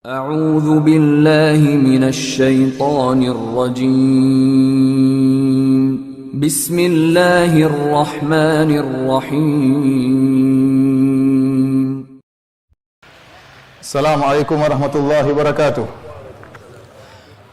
أعوذ بالله من الشيطان الرجيم بسم الله الرحمن الرحيم السلام عليكم ورحمة الله وبركاته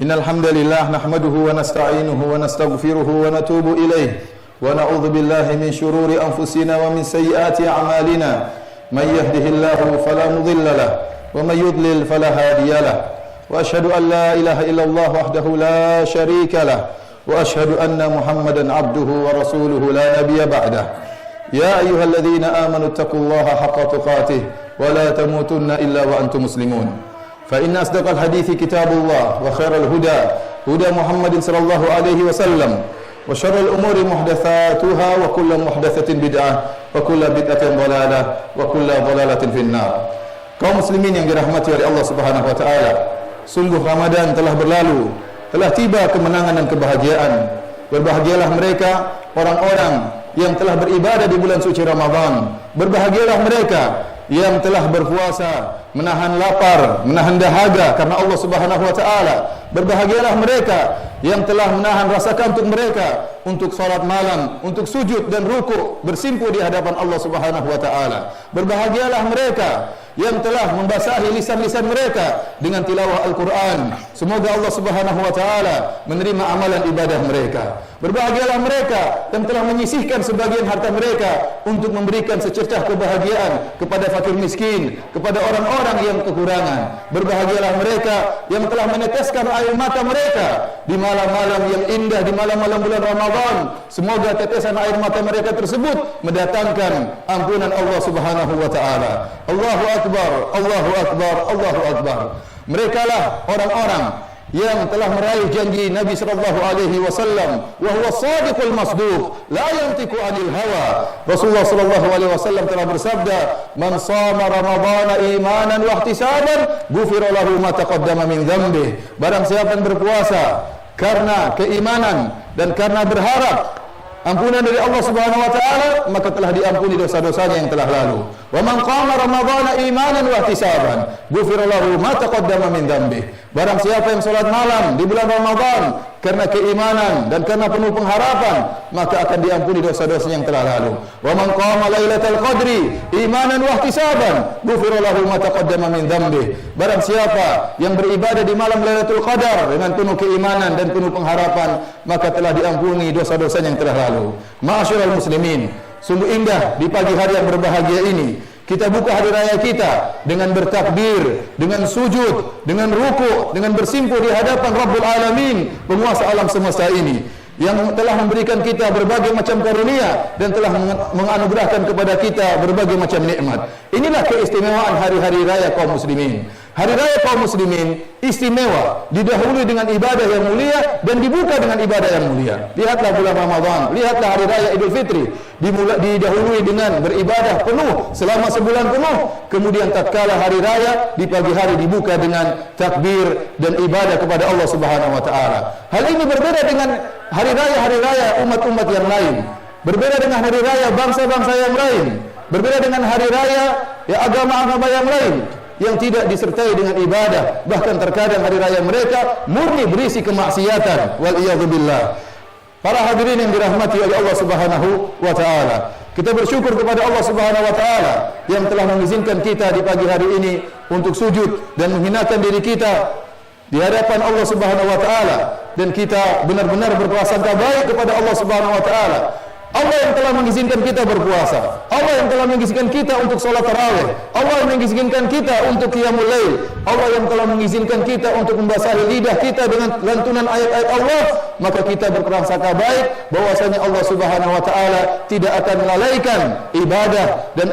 إن الحمد لله نحمده ونستعينه ونستغفره ونتوب إليه ونعوذ بالله من شرور أنفسنا ومن سيئات أعمالنا من يهده الله فلا مضل له ومن يضلل فلا هادي له وأشهد أن لا إله إلا الله وحده لا شريك له وأشهد أن محمدا عبده ورسوله لا نبي بعده يا أيها الذين آمنوا اتقوا الله حق تقاته ولا تموتن إلا وأنتم مسلمون فإن أصدق الحديث كتاب الله وخير الهدى هدى محمد صلى الله عليه وسلم وشر الأمور محدثاتها وكل محدثة بدعة وكل بدعة ضلالة وكل ضلالة في النار. Kaum muslimin yang dirahmati oleh Allah Subhanahu wa taala, sungguh Ramadan telah berlalu, telah tiba kemenangan dan kebahagiaan. Berbahagialah mereka orang-orang yang telah beribadah di bulan suci Ramadan. Berbahagialah mereka yang telah berpuasa, menahan lapar, menahan dahaga karena Allah Subhanahu wa taala. Berbahagialah mereka yang telah menahan rasa kantuk mereka untuk salat malam, untuk sujud dan ruku' bersimpu di hadapan Allah Subhanahu wa taala. Berbahagialah mereka yang telah membasahi lisan-lisan mereka dengan tilawah Al-Quran. Semoga Allah Subhanahu wa taala menerima amalan ibadah mereka. Berbahagialah mereka yang telah menyisihkan sebagian harta mereka untuk memberikan secercah kebahagiaan kepada fakir miskin, kepada orang-orang yang kekurangan. Berbahagialah mereka yang telah meneteskan air mata mereka di malam-malam yang indah, di malam-malam bulan Ramadan. Semoga tetesan air mata mereka tersebut mendatangkan ampunan Allah Subhanahu wa taala. Allahu akbar, Allahu akbar, Allahu akbar. Merekalah orang-orang yang telah meraih janji Nabi sallallahu alaihi wasallam, wa huwa shadiqul masduq, la yantiqu anil hawa. Rasulullah sallallahu alaihi wasallam telah bersabda, "Man shama ramadhana imanan wa ihtisaban, ghufira lahu ma taqaddama min dhanbihi." Barang siapa yang berpuasa karena keimanan dan karena berharap ampunan dari Allah Subhanahu wa taala, maka telah diampuni dosa-dosanya yang telah lalu. Wa man qama ramadhana imanan wa ihtisaban, ghufira lahu ma taqaddama min dhanbihi. Barang siapa yang salat malam di bulan Ramadan karena keimanan dan karena penuh pengharapan, maka akan diampuni dosa-dosanya yang telah lalu. Wa man qama lailatal qadri imanan wa ihtisaban, ghufira lahu ma taqaddama min dhanbihi. Barang siapa yang beribadah di malam Lailatul Qadar dengan penuh keimanan dan penuh pengharapan, maka telah diampuni dosa-dosanya yang telah lalu. Ma'asyiral muslimin, sungguh indah di pagi hari yang berbahagia ini kita buka hari raya kita dengan bertakbir, dengan sujud, dengan ruku', dengan bersimpu di hadapan Rabbul Alamin, penguasa alam semesta ini, yang telah memberikan kita berbagai macam karunia dan telah menganugerahkan kepada kita berbagai macam nikmat. Inilah keistimewaan hari-hari raya kaum muslimin. Hari raya kaum muslimin istimewa, didahului dengan ibadah yang mulia dan dibuka dengan ibadah yang mulia. Lihatlah bulan Ramadan, lihatlah hari raya Idul Fitri, didahului dengan beribadah penuh selama sebulan penuh. Kemudian tatkala hari raya di pagi hari dibuka dengan takbir dan ibadah kepada Allah Subhanahu wa taala. Hal ini berbeda dengan hari raya umat-umat yang lain. Berbeda dengan hari raya bangsa-bangsa yang lain. Berbeda dengan hari raya agama-agama yang lain yang tidak disertai dengan ibadah. Bahkan terkadang hari raya mereka murni berisi kemaksiatan. Wal iyadzu billah. Para hadirin yang dirahmati oleh Allah Subhanahu wa taala, kita bersyukur kepada Allah Subhanahu wa taala yang telah mengizinkan kita di pagi hari ini untuk sujud dan menghinakan diri kita di hadapan Allah Subhanahu wa taala, dan kita benar-benar berprasangka baik kepada Allah Subhanahu wa taala. Allah yang telah mengizinkan kita berpuasa, Allah yang telah mengizinkan kita untuk salat tarawih, Allah yang mengizinkan kita untuk qiyamul lail, Allah yang telah mengizinkan kita untuk membasahi lidah kita dengan lantunan ayat-ayat Allah. Maka kita berprasangka baik bahwasanya Allah Subhanahu wa taala tidak akan melalaikan ibadah dan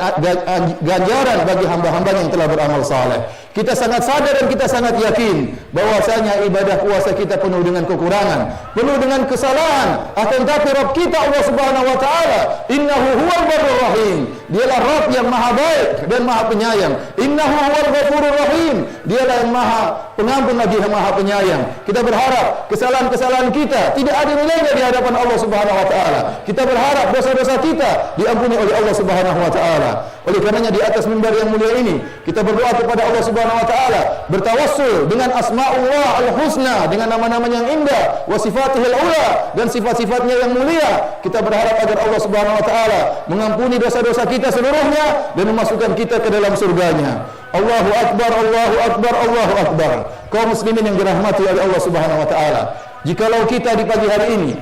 ganjaran bagi hamba-hamba yang telah beramal saleh. Kita sangat sadar dan kita sangat yakin bahwasanya ibadah puasa kita penuh dengan kekurangan, penuh dengan kesalahan. Akan tapi Rabb kita Allah Subhanahu wa ta'ala, innahu huwal barrur rahim. Dialah Rabb yang maha baik dan maha penyayang. Innahu huwal ghafurur rahim. Dialah yang maha pengampun lagi yang maha penyayang. Kita berharap kesalahan-kesalahan kita tidak ada nilainya di hadapan Allah Subhanahu wa taala. Kita berharap dosa-dosa kita diampuni oleh Allah Subhanahu wa taala. Oleh karenanya di atas mimbar yang mulia ini kita berdoa kepada Allah Subhanahu wa taala, bertawassul dengan asmaullah al-husna, dengan nama-namanya yang indah, wa sifatihil ula, dan sifat-sifatnya yang mulia. Kita berharap agar Allah Subhanahu wa taala mengampuni dosa-dosa kita seluruhnya dan memasukkan kita ke dalam surganya. Allahu akbar, Allahu akbar, Allahu akbar. Kaum muslimin yang dirahmati oleh Allah Subhanahu wa taala, jikalau kita di pagi hari ini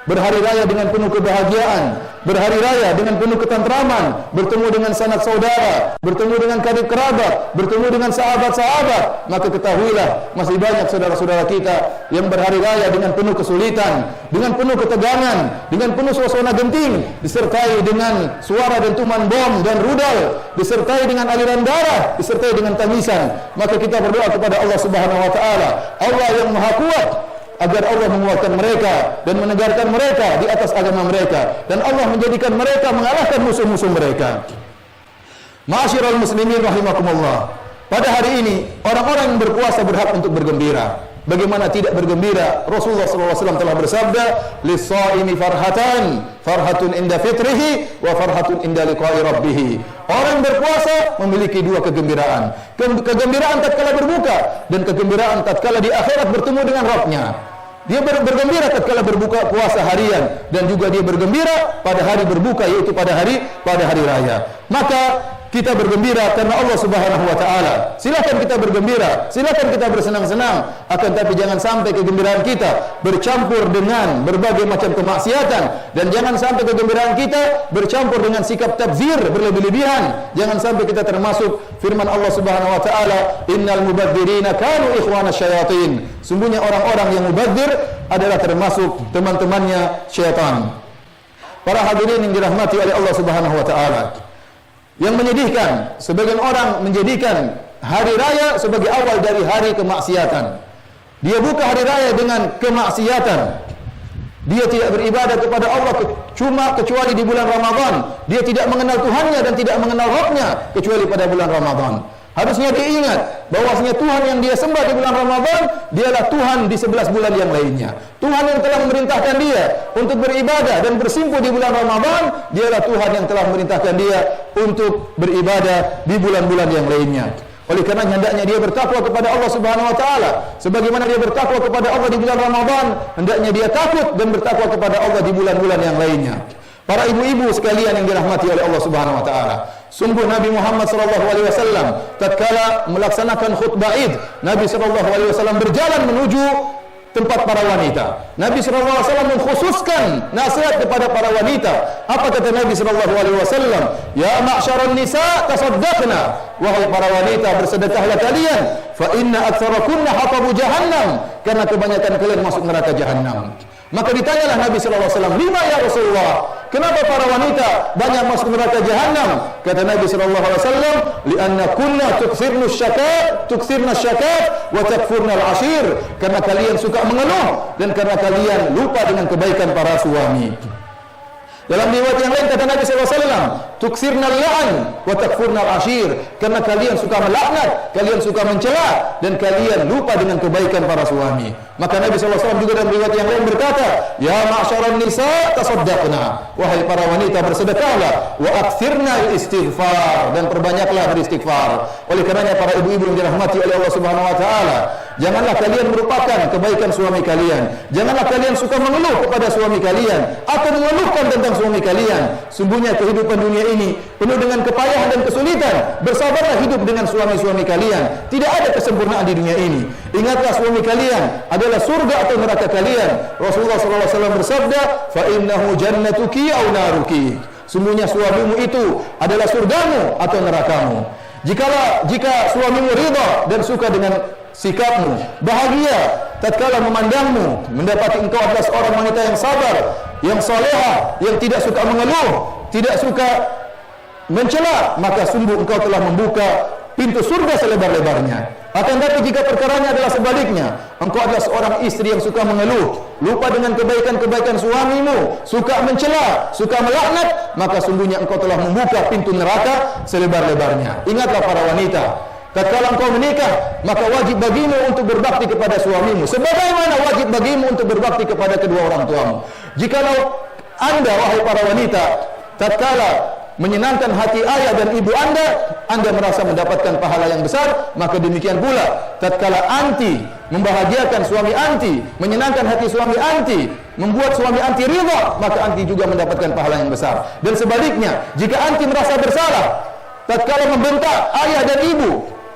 berhari raya dengan penuh kebahagiaan, berhari raya dengan penuh ketentraman, bertemu dengan sanak saudara, bertemu dengan karib kerabat, bertemu dengan sahabat-sahabat, maka ketahuilah masih banyak saudara-saudara kita yang berhari raya dengan penuh kesulitan, dengan penuh ketegangan, dengan penuh suasana genting, disertai dengan suara dentuman bom dan rudal, disertai dengan aliran darah, disertai dengan tangisan. Maka kita berdoa kepada Allah Subhanahu wa taala, Allah yang Maha Kuat, agar Allah menguatkan mereka dan menegarkan mereka di atas agama mereka, dan Allah menjadikan mereka mengalahkan musuh-musuh mereka. Ma'asyiral muslimin rahimakumullah. Pada hari ini orang-orang yang berpuasa berhak untuk bergembira. Bagaimana tidak bergembira? Rasulullah SAW telah bersabda, lis-shaimi farhatan, farhatun inda fitrihi wa farhatun inda liqa'i rabbih. Orang yang berpuasa memiliki dua kegembiraan. Kegembiraan tatkala berbuka dan kegembiraan tatkala di akhirat bertemu dengan Rabb-Nya. Dia bergembira tatkala berbuka puasa harian, dan juga dia bergembira pada hari berbuka, yaitu pada hari raya. Maka kita bergembira karena Allah Subhanahu wa taala. Silakan kita bergembira, silakan kita bersenang-senang, akan tapi jangan sampai kegembiraan kita bercampur dengan berbagai macam kemaksiatan, dan jangan sampai kegembiraan kita bercampur dengan sikap tabzir berlebih-lebihan. Jangan sampai kita termasuk firman Allah Subhanahu wa taala, innal mubadzirina kanu ikhwana syayatin. Sungguhnya orang-orang yang mubadzir adalah termasuk teman-temannya syaitan. Para hadirin yang dirahmati oleh Allah Subhanahu wa taala, yang menyedihkan, sebagian orang menjadikan hari raya sebagai awal dari hari kemaksiatan. Dia buka hari raya dengan kemaksiatan. Dia tidak beribadah kepada Allah kecuali di bulan Ramadan. Dia tidak mengenal Tuhannya dan tidak mengenal Rabb-Nya kecuali pada bulan Ramadan. Harusnya dia ingat bahwasanya Tuhan yang dia sembah di bulan Ramadan, dialah Tuhan di 11 bulan yang lainnya. Tuhan yang telah memerintahkan dia untuk beribadah dan bersimpuh di bulan Ramadan, dialah Tuhan yang telah memerintahkan dia untuk beribadah di bulan-bulan yang lainnya. Oleh karena hendaknya dia bertakwa kepada Allah Subhanahu wa taala. Sebagaimana dia bertakwa kepada Allah di bulan Ramadan, hendaknya dia takut dan bertakwa kepada Allah di bulan-bulan yang lainnya. Para ibu-ibu sekalian yang dirahmati oleh Allah Subhanahu wa taala, sungguh Nabi Muhammad sallallahu alaihi wasallam tatkala melaksanakan khutbah Id, Nabi sallallahu alaihi wasallam berjalan menuju tempat para wanita. Nabi sallallahu alaihi wasallam mengkhususkan nasihat kepada para wanita. Apa kata Nabi sallallahu alaihi wasallam? Ya ma'syaran nisa tasaddaqna. Wahai para wanita, bersedekahlah kalian. Fa inna aktsarakunna hatabu jahannam. Karena kebanyakan kalian masuk neraka jahannam. Maka ditanyalah Nabi sallallahu alaihi wasallam, "Lima ya Rasulullah? Kenapa para wanita banyak masuk neraka jahannam?" Kata Nabi sallallahu alaihi wasallam, "Li'anna kunna tukthirna syakat wa takfurna al-ashir." Karena kalian suka mengeluh dan karena kalian lupa dengan kebaikan para suami. Dalam riwayat yang lain kata Nabi sallallahu alaihi wasallam, "Tukthirna al-la'n wa takfurna al-ashir." Karena kalian suka melaknat, kalian suka mencela, dan kalian lupa dengan kebaikan para suami. Maka Nabi sallallahu alaihi wasallam juga dalam riwayat yang lain berkata, "Ya ma'syaran nisa tasaddaqna." Wahai para wanita, bersedekahlah, wa aktsirna al-istighfar, dan perbanyaklah beristighfar. Oleh karenanya para ibu-ibu yang dirahmati oleh Allah Subhanahu wa taala, janganlah kalian merupakan kebaikan suami kalian. Janganlah kalian suka mengeluh kepada suami kalian atau mengeluhkan tentang suami kalian. Sungguhnya kehidupan dunia ini penuh dengan kepayahan dan kesulitan. Bersabarlah hidup dengan suami-suami kalian. Tidak ada kesempurnaan di dunia ini. Ingatlah suami kalian adalah surga atau neraka kalian. Rasulullah SAW bersabda, "Fa innahu jannatuki aw naruki." Sungguhnya suamimu itu adalah surgamu atau nerakamu. Jika suamimu ridha dan suka dengan sikapmu, bahagia tatkala memandangmu, mendapati engkau adalah seorang wanita yang sabar, yang salehah, yang tidak suka mengeluh, tidak suka mencela, maka sungguh engkau telah membuka pintu surga selebar-lebarnya. Akan tetapi jika perkaranya adalah sebaliknya, engkau adalah seorang istri yang suka mengeluh, lupa dengan kebaikan-kebaikan suamimu, suka mencela, suka melaknat, maka sungguhnya engkau telah membuka pintu neraka selebar-lebarnya. Ingatlah para wanita, tatkala engkau menikah, maka wajib bagimu untuk berbakti kepada suamimu sebagaimana wajib bagimu untuk berbakti kepada kedua orang tuamu. Jikalau Anda, wahai para wanita, tatkala menyenangkan hati ayah dan ibu Anda merasa mendapatkan pahala yang besar, maka demikian pula tatkala anti membahagiakan suami anti, menyenangkan hati suami anti, membuat suami anti ridha, maka anti juga mendapatkan pahala yang besar. Dan sebaliknya, jika anti merasa bersalah tatkala membentak ayah dan ibu,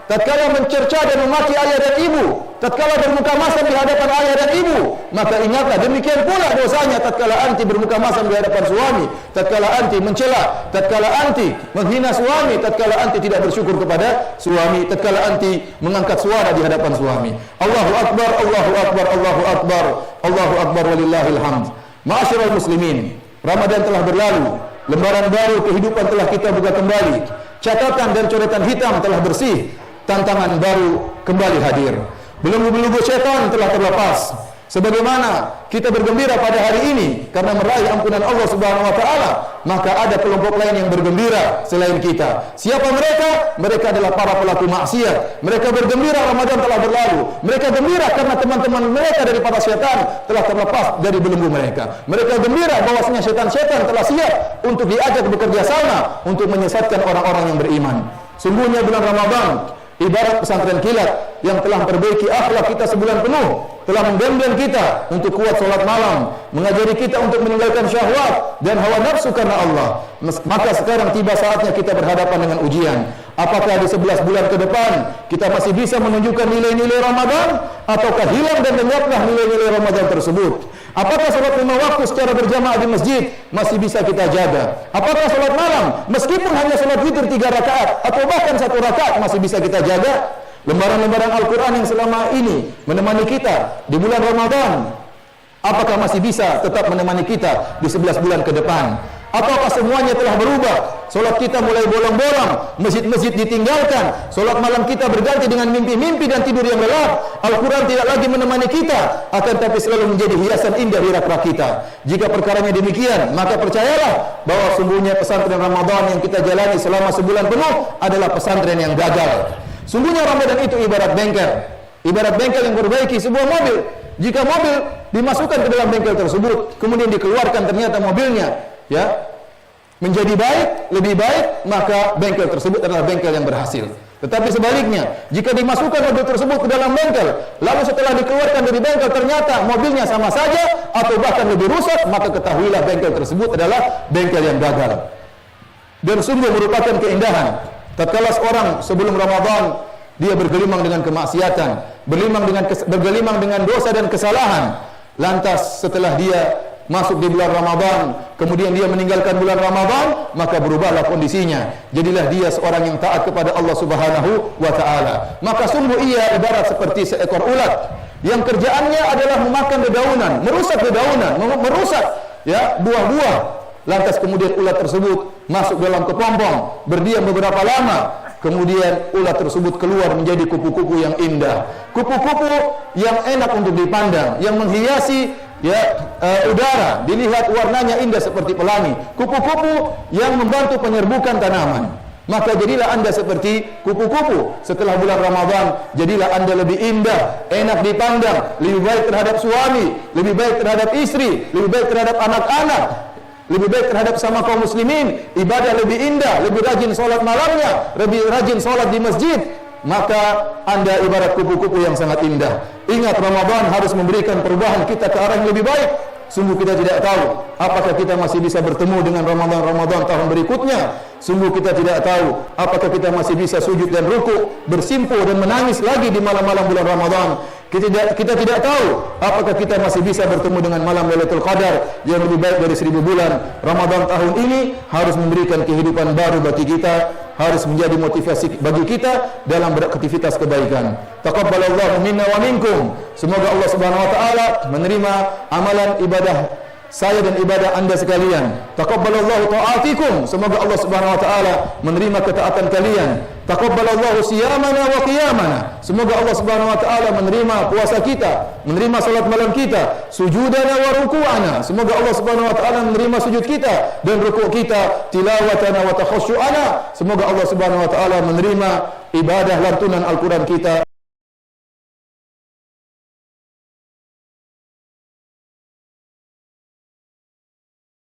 tatkala mencerca dan memaki ayah dan ibu, tatkala bermuka masam di hadapan ayah dan ibu, maka ingatlah demikian pula dosanya tatkala anti bermuka masam di hadapan suami, tatkala anti mencela, tatkala anti menghina suami, tatkala anti tidak bersyukur kepada suami, tatkala anti mengangkat suara di hadapan suami. Allahu akbar, Allahu akbar, Allahu akbar, Allahu akbar walillahil hamd. Ma'asyiral muslimin, Ramadan telah berlalu, lembaran baru kehidupan telah kita buka kembali. Catatan dan coretan hitam telah bersih, tantangan baru kembali hadir. Belenggu-belenggu setan telah terlepas. Sebagaimana kita bergembira pada hari ini karena meraih ampunan Allah Subhanahu wa taala, maka ada kelompok lain yang bergembira selain kita. Siapa mereka? Mereka adalah para pelaku maksiat. Mereka bergembira Ramadan telah berlalu. Mereka gembira karena teman-teman mereka dari para setan telah terlepas dari belenggu mereka. Mereka gembira bahwasanya setan-setan telah siap untuk diajak bekerja sama untuk menyesatkan orang-orang yang beriman. Sungguhnya bulan Ramadan ibarat pesantren kilat yang telah memperbaiki akhlak kita sebulan penuh, telah membimbing kita untuk kuat salat malam, mengajari kita untuk meninggalkan syahwat dan hawa nafsu karena Allah. Maka sekarang tiba saatnya kita berhadapan dengan ujian. Apakah di 11 bulan ke depan kita masih bisa menunjukkan nilai-nilai Ramadan, ataukah hilang dan lenyaplah nilai-nilai Ramadan tersebut? Apakah salat 5 waktu secara berjamaah di masjid masih bisa kita jaga? Apakah salat malam meskipun hanya salat witir 3 rakaat atau bahkan 1 rakaat masih bisa kita jaga? Lembaran-lembaran Al-Quran yang selama ini menemani kita di bulan Ramadan, apakah masih bisa tetap menemani kita di 11 bulan ke depan? Ataukah semuanya telah berubah? Solat kita mulai bolong-bolong, masjid-masjid ditinggalkan, solat malam kita berganti dengan mimpi-mimpi dan tidur yang lelap. Al-Quran tidak lagi menemani kita, akan tapi selalu menjadi hiasan indah di rak-rak kita. Jika perkaranya demikian, maka percayalah bahwa sungguhnya pesantren Ramadan yang kita jalani selama sebulan penuh adalah pesantren yang gagal. Sungguhnya Ramadan itu ibarat bengkel yang memperbaiki sebuah mobil. Jika mobil dimasukkan ke dalam bengkel tersebut, kemudian dikeluarkan ternyata mobilnya menjadi lebih baik, maka bengkel tersebut adalah bengkel yang berhasil. Tetapi sebaliknya, jika dimasukkan mobil tersebut ke dalam bengkel, lalu setelah dikeluarkan dari bengkel ternyata mobilnya sama saja atau bahkan lebih rusak, maka ketahuilah bengkel tersebut adalah bengkel yang gagal. Dan sungguh merupakan keindahan tatkala seorang sebelum Ramadan dia bergelimang dengan kemaksiatan, bergelimang dengan dosa dan kesalahan. Lantas setelah dia masuk di bulan Ramadan, kemudian dia meninggalkan bulan Ramadan, maka berubahlah kondisinya. Jadilah dia seorang yang taat kepada Allah Subhanahu wa taala. Maka sungguh ia ibarat seperti seekor ulat yang kerjaannya adalah memakan dedaunan, merusak dedaunan, merusak buah-buah. Lantas kemudian ulat tersebut masuk dalam kepompong, berdiam beberapa lama, kemudian ulat tersebut keluar menjadi kupu-kupu yang indah, kupu-kupu yang enak untuk dipandang, yang menghiasi udara, dilihat warnanya indah seperti pelangi, kupu-kupu yang membantu penyerbukan tanaman. Maka jadilah Anda seperti kupu-kupu setelah bulan Ramadan. Jadilah Anda lebih indah, enak dipandang, lebih baik terhadap suami, lebih baik terhadap istri, lebih baik terhadap anak-anak, lebih baik terhadap sama kaum muslimin, ibadah lebih indah, lebih rajin sholat malamnya, lebih rajin sholat di masjid. Maka Anda ibarat kupu-kupu yang sangat indah. Ingat, Ramadan harus memberikan perubahan kita ke arah yang lebih baik. Sungguh kita tidak tahu apakah kita masih bisa bertemu dengan Ramadan tahun berikutnya. Sungguh kita tidak tahu apakah kita masih bisa sujud dan ruku, bersimpuh dan menangis lagi di malam-malam bulan Ramadan. Kita tidak tahu apakah kita masih bisa bertemu dengan malam Lailatul Qadar yang lebih baik dari 1000 bulan. Ramadan tahun ini harus memberikan kehidupan baru bagi kita, harus menjadi motivasi bagi kita dalam beraktivitas kebaikan. Taqabbalallahu minna wa minkum. Semoga Allah Subhanahu wa taala menerima amalan ibadah saya dan ibadah anda sekalian. Taqabbalallahu ta'atikum, semoga Allah Subhanahu wa taala menerima ketaatan kalian. Taqabbalallahu siyamana wa qiyamana, semoga Allah Subhanahu wa taala menerima puasa kita, menerima salat malam kita, sujudana wa ruku'ana, semoga Allah Subhanahu wa taala menerima sujud kita dan rukuk kita, tilawatana wa takhasyu'ana, semoga Allah Subhanahu wa taala menerima ibadah lantunan Al-Qur'an kita.